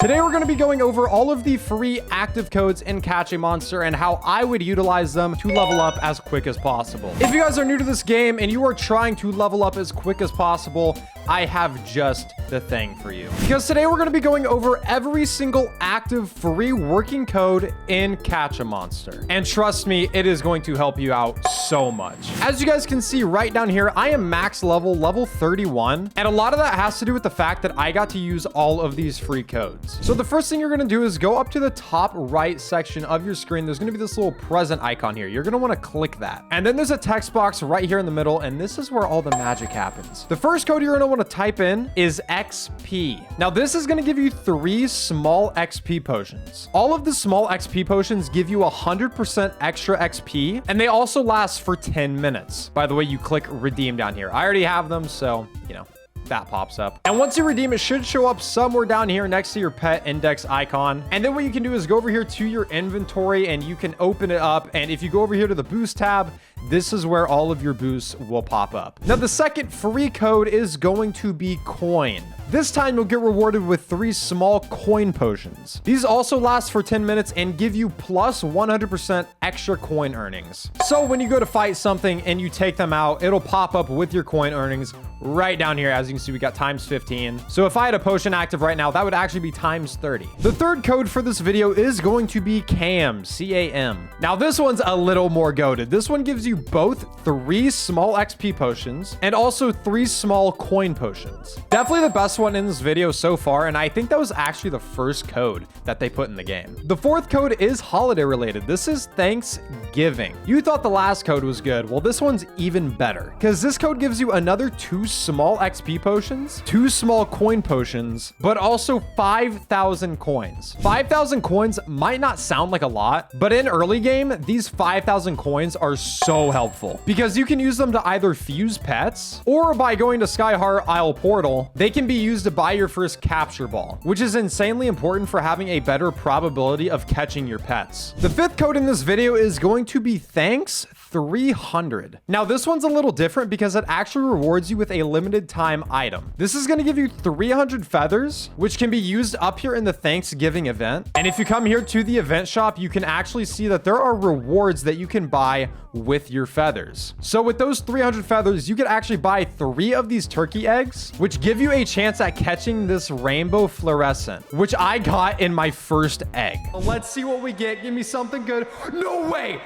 Today, we're going to be going over all of the free active codes in Catch a Monster and how I would utilize them to level up as quick as possible. If you guys are new to this game and you are trying to level up as quick as possible, I have just the thing for you. Because today we're going to be going over every single active free working code in Catch a Monster. And trust me, it is going to help you out so much. As you guys can see right down here, I am max level 31. And a lot of that has to do with the fact that I got to use all of these free codes. So the first thing you're going to do is go up to the top right section of your screen. There's going to be this little present icon here. You're going to want to click that. And then there's a text box right here in the middle. And this is where all the magic happens. The first code you're going to want to type in is XP. Now this is going to give you 3 small XP potions. All of the small XP potions give you 100% extra XP, and they also last for 10 minutes. By the way, you click redeem down here. I already have them, so you know that pops up. And once you redeem, it should show up somewhere down here next to your pet index icon. And then what you can do is go over here to your inventory and you can open it up. And if you go over here to the boost tab, this is where all of your boosts will pop up. Now, the second free code is going to be coin. This time you'll get rewarded with 3 small coin potions. These also last for 10 minutes and give you plus 100% extra coin earnings. So when you go to fight something and you take them out, it'll pop up with your coin earnings right down here. As you can see, we got times 15. So if I had a potion active right now, that would actually be times 30. The third code for this video is going to be CAM, C-A-M. Now this one's a little more goated. This one gives you both 3 small XP potions and also 3 small coin potions. Definitely the best one in this video so far, and I think that was actually the first code that they put in the game. The fourth code is holiday related. This is Thanksgiving. You thought the last code was good. Well, this one's even better because this code gives you another 2 small XP potions, 2 small coin potions, but also 5,000 coins. 5,000 coins might not sound like a lot, but in early game, these 5,000 coins are so helpful because you can use them to either fuse pets or by going to Skyheart Isle Portal, they can be used to buy your first capture ball, which is insanely important for having a better probability of catching your pets. The fifth code in this video is going to be thanks 300. Now this one's a little different because it actually rewards you with a limited time item. This is going to give you 300 feathers, which can be used up here in the Thanksgiving event. And if you come here to the event shop, you can actually see that there are rewards that you can buy with your feathers. So with those 300 feathers, you could actually buy 3 of these turkey eggs, which give you a chance at catching this rainbow fluorescent, which I got in my first egg. Let's see what we get. Give me something good. No way.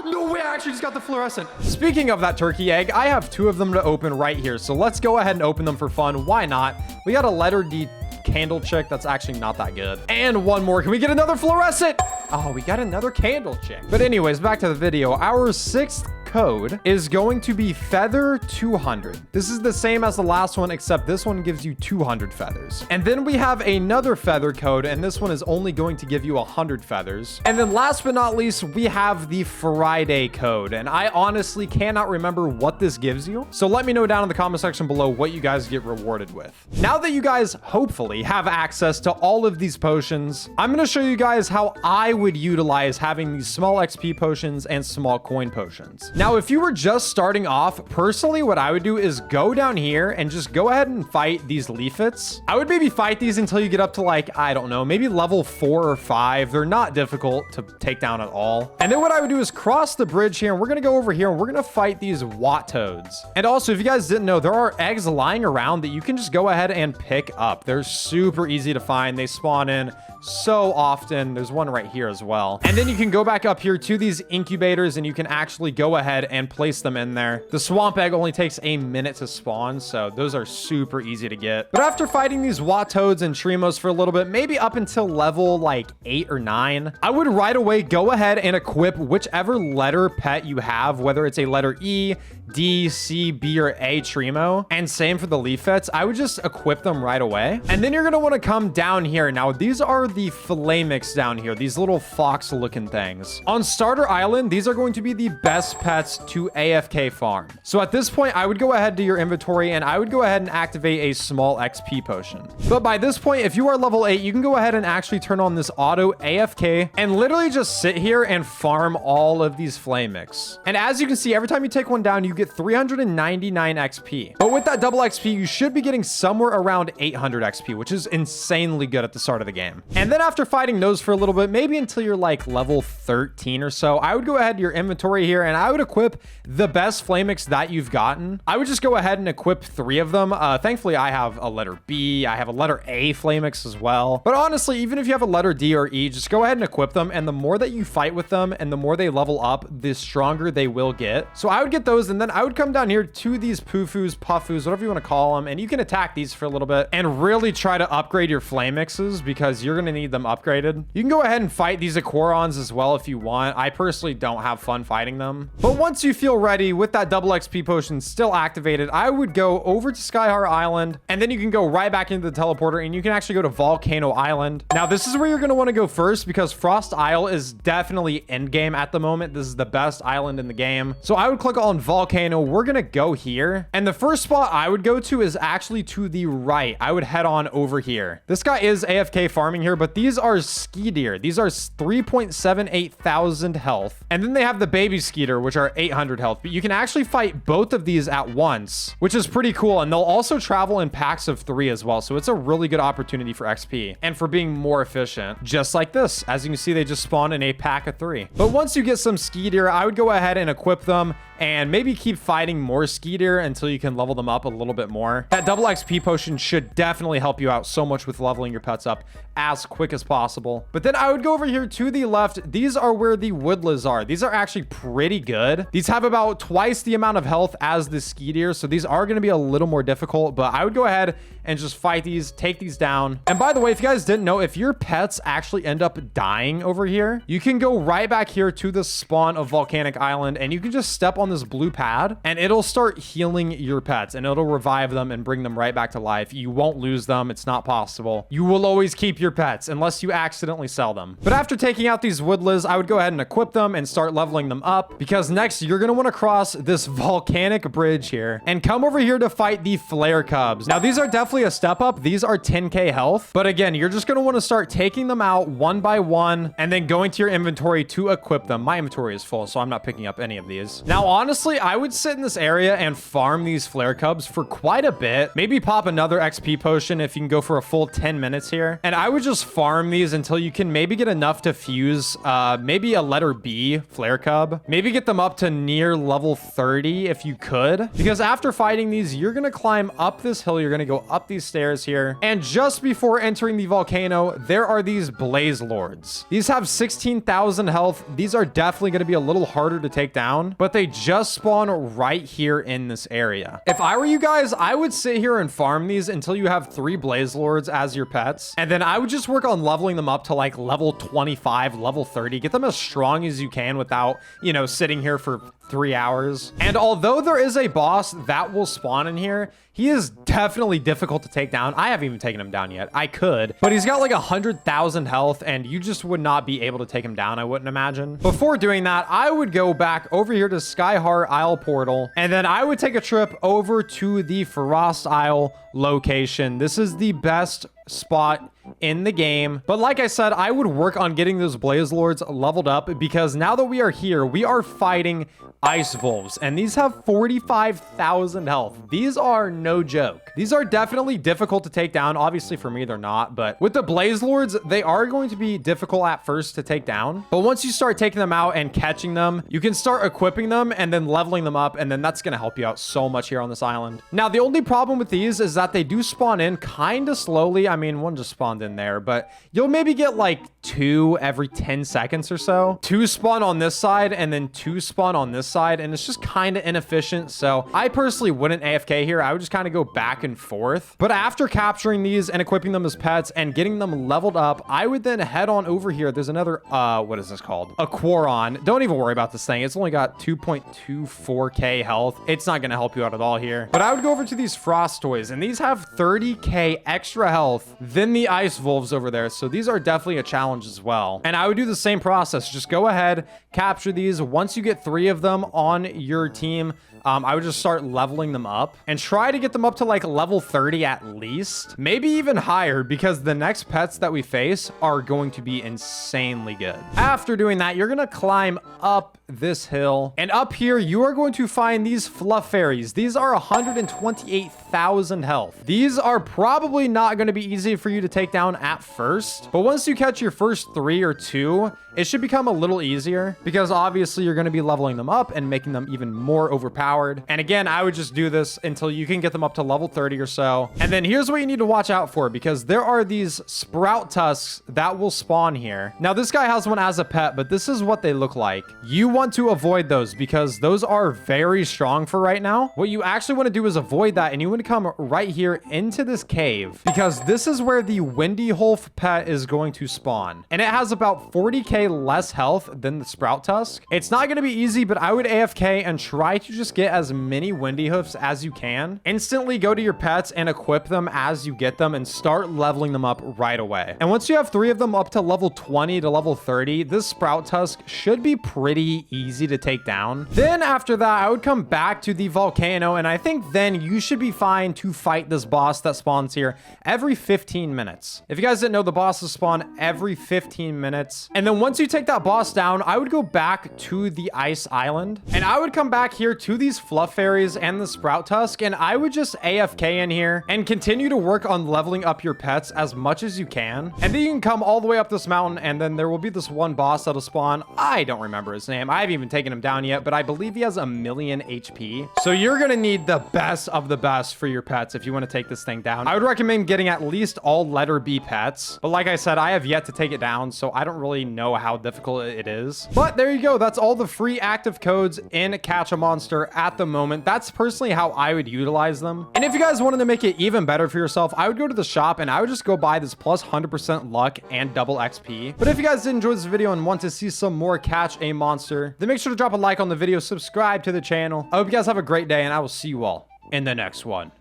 No way, I actually just got the fluorescent. Speaking of that turkey egg, I have 2 of them to open right here. So let's go ahead and open them for fun. Why not? We got a letter D candle chick. That's actually not that good. And one more. Can we get another fluorescent? Oh, we got another candle chick. But anyways, back to the video. Our 6th code is going to be feather 200. This is the same as the last one, except this one gives you 200 feathers. And then we have another feather code, and this one is only going to give you 100 feathers. And then last but not least, we have the Friday code. And I honestly cannot remember what this gives you. So let me know down in the comment section below what you guys get rewarded with. Now that you guys hopefully have access to all of these potions, I'm going to show you guys how I would utilize having these small XP potions and small coin potions. Now, if you were just starting off, personally, what I would do is go down here and just go ahead and fight these leafets. I would maybe fight these until you get up to like, I don't know, maybe level 4 or 5. They're not difficult to take down at all. And then what I would do is cross the bridge here, and we're going to go over here and we're going to fight these Watt toads. And also, if you guys didn't know, there are eggs lying around that you can just go ahead and pick up. They're super easy to find. They spawn in so often. There's one right here as well. And then you can go back up here to these incubators and you can actually go ahead and place them in there. The swamp egg only takes a minute to spawn, so those are super easy to get. But after fighting these Watt toads and Tremos for a little bit, maybe up until level like 8 or 9, I would right away go ahead and equip whichever letter pet you have, whether it's a letter E, D, C, B, or A Tremo. And same for the leafets. I would just equip them right away. And then you're going to want to come down here. Now, these are the Flamix down here, these little fox looking things. On Starter Island, these are going to be the best pets pets to AFK farm. So at this point, I would go ahead to your inventory and I would go ahead and activate a small XP potion. But by this point, if you are level 8, you can go ahead and actually turn on this auto AFK and literally just sit here and farm all of these flame mix. And as you can see, every time you take one down, you get 399 XP. But with that double XP, you should be getting somewhere around 800 XP, which is insanely good at the start of the game. And then after fighting those for a little bit, maybe until you're like level 13 or so, I would go ahead to your inventory here and I would equip the best flame mix that you've gotten. I would just go ahead and equip 3 of them. Thankfully, I have a letter B, I have a letter A flame mix as well. But honestly, even if you have a letter D or E, just go ahead and equip them. And the more that you fight with them and the more they level up, the stronger they will get. So I would get those and then I would come down here to these Pufus, Puffus, whatever you want to call them. And you can attack these for a little bit and really try to upgrade your flame mixes because you're going to need them upgraded. You can go ahead and fight these Aquarons as well if you want. I personally don't have fun fighting them. But once you feel ready with that double XP potion still activated, I would go over to Skyheart Island and then you can go right back into the teleporter and you can actually go to Volcano Island. Now, this is where you're going to want to go first because Frost Isle is definitely endgame at the moment. This is the best island in the game. So I would click on Volcano. We're going to go here. And the first spot I would go to is actually to the right. I would head on over here. This guy is AFK farming here, but these are ski deer. These are 3.78 thousand health. And then they have the baby skeeter, which are 800 health. But you can actually fight both of these at once, which is pretty cool. And they'll also travel in packs of 3 as well. So it's a really good opportunity for XP and for being more efficient, just like this. As you can see, they just spawn in a pack of 3. But once you get some ski deer, I would go ahead and equip them and maybe keep fighting more ski deer until you can level them up a little bit more. That double XP potion should definitely help you out so much with leveling your pets up as quick as possible. But then I would go over here to the left. These are where the woodlas are. These are actually pretty good. These have about twice the amount of health as the ski deer. So these are going to be a little more difficult, but I would go ahead and just fight these, take these down. And by the way, if you guys didn't know, if your pets actually end up dying over here, you can go right back here to the spawn of Volcanic Island and you can just step on this blue pad and it'll start healing your pets and it'll revive them and bring them right back to life. You won't lose them. It's not possible. You will always keep your pets unless you accidentally sell them. But after taking out these woodlas, I would go ahead and equip them and start leveling them up because next you're going to want to cross this volcanic bridge here and come over here to fight the flare cubs. Now, these are definitely a step up. These are 10k health, but again, you're just going to want to start taking them out one by one and then going to your inventory to equip them. My inventory is full, so I'm not picking up any of these. Now, honestly, I would sit in this area and farm these flare cubs for quite a bit. Maybe pop another XP potion if you can go for a full 10 minutes here. And I would just farm these until you can maybe get enough to fuse maybe a letter B flare cub. Maybe get them up to near level 30 if you could. Because after fighting these, you're going to climb up this hill. You're going to go up these stairs here. And just before entering the volcano, there are these blaze lords. These have 16,000 health. These are definitely going to be a little harder to take down, but they just spawn right here in this area. If I were you guys, I would sit here and farm these until you have 3 blaze lords as your pets. And then I would just work on leveling them up to like level 25, level 30, get them as strong as you can without, you know, sitting here for 3 hours. And although there is a boss that will spawn in here, he is definitely difficult to take down. I haven't even taken him down yet. I could, but he's got like 100,000 health and you just would not be able to take him down, I wouldn't imagine. Before doing that, I would go back over here to Skyheart Isle portal and then I would take a trip over to the Frost Isle location. This is the best spot in the game, but like I said, I would work on getting those blaze lords leveled up because now that we are here, we are fighting ice wolves and these have 45,000 health. These are no joke. These are definitely difficult to take down. Obviously for me, they're not, but with the blaze lords, they are going to be difficult at first to take down. But once you start taking them out and catching them, you can start equipping them and then leveling them up. And then that's going to help you out so much here on this island. Now, the only problem with these is that they do spawn in kind of slowly. I mean, one just spawned in there, but you'll maybe get like 2 every 10 seconds or so. 2 spawn on this side and then 2 spawn on this side. And it's just kind of inefficient. So I personally wouldn't AFK here. I would just kind of go back and forth. But after capturing these and equipping them as pets and getting them leveled up, I would then head on over here. There's another, what is this called? A Quaron. Don't even worry about this thing. It's only got 2.24k health. It's not going to help you out at all here. But I would go over to these frost toys and these have 30k extra health than the ice ice wolves over there. So these are definitely a challenge as well. And I would do the same process. Just go ahead, capture these. Once you get 3 of them on your team, I would just start leveling them up and try to get them up to like level 30 at least, maybe even higher, because the next pets that we face are going to be insanely good. After doing that, you're going to climb up this hill, and up here you are going to find these fluff fairies. These are 128,000 health. These are probably not going to be easy for you to take down at first, but once you catch your first 3 or 2, it should become a little easier, because obviously you're going to be leveling them up and making them even more overpowered. And again, I would just do this until you can get them up to level 30 or so. And then here's what you need to watch out for, because there are these sprout tusks that will spawn here. Now, this guy has one as a pet, but this is what they look like. You want to avoid those because those are very strong for right now. What you actually want to do is avoid that, and you want to come right here into this cave, because this is where the Windy Wolf pet is going to spawn. And it has about 40k less health than the sprout tusk. It's not going to be easy, but I would AFK and try to just get as many Windy Hoofs as you can. Instantly go to your pets and equip them as you get them and start leveling them up right away. And once you have 3 of them up to level 20 to level 30, this sprout tusk should be pretty easy to take down. Then after that, I would come back to the volcano, and I think then you should be fine to fight this boss that spawns here every 15 minutes. If you guys didn't know, the bosses spawn every 15 minutes. And then once you take that boss down, I would go back to the ice island, and I would come back here to these fluff fairies and the sprout tusk, and I would just AFK in here and continue to work on leveling up your pets as much as you can. And then you can come all the way up this mountain, and then there will be this one boss that'll spawn. I don't remember his name. I haven't even taken him down yet, but I believe he has 1,000,000 HP. So you're gonna need the best of the best for your pets if you want to take this thing down. I would recommend getting at least all letter B pets, but like I said, I have yet to take it down, so I don't really know how difficult it is. But there you go. That's all the free active codes in Catch a Monster at the moment. That's personally how I would utilize them. And if you guys wanted to make it even better for yourself, I would go to the shop and I would just go buy this plus 100% luck and double XP. But if you guys did enjoy this video and want to see some more Catch a Monster, then make sure to drop a like on the video, subscribe to the channel. I hope you guys have a great day, and I will see you all in the next one.